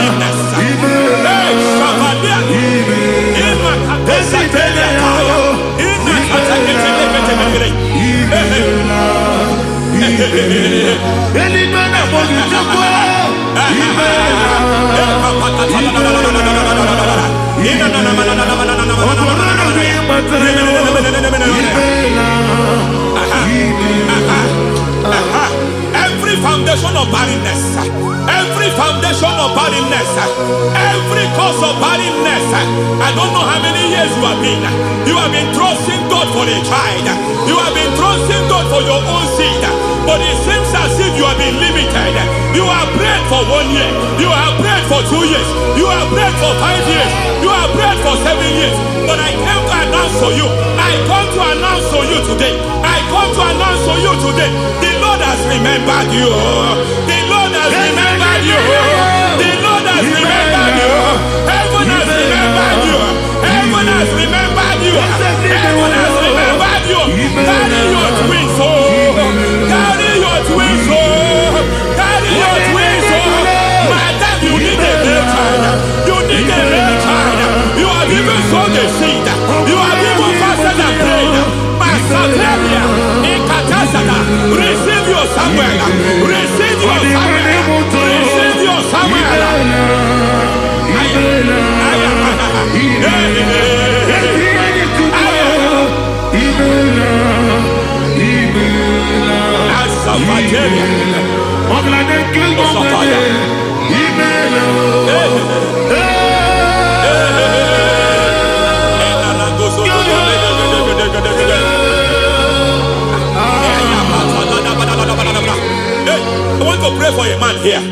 barrenness. Every foundation of barrenness, every foundation of barrenness, every cause of barrenness. I don't know how many years you have been trusting God for a child. You have been trusting God for your own seed, but it seems as if you have been limited. You have prayed for 1 year, you have prayed for 2 years, you have prayed for 5 years, you have prayed for 7 years. But I came to announce for you, I come to announce for you today, I come to announce for you today, the Lord has remembered you. The Lord has remembered you. The Lord has remembered you. Heaven has remembered you. Heaven has remembered you. Heaven has remembered you. Carry your twins, oh. Carry your twins, oh. Carry your twins, oh. Madam, you need a real child. You need a real child. You have even sown the seed. You have even fasted and prayed. Masateria, Ekatasata, receive your Samuel. Receive your Samuel. Receive your Samuel. I want to pray for a man here.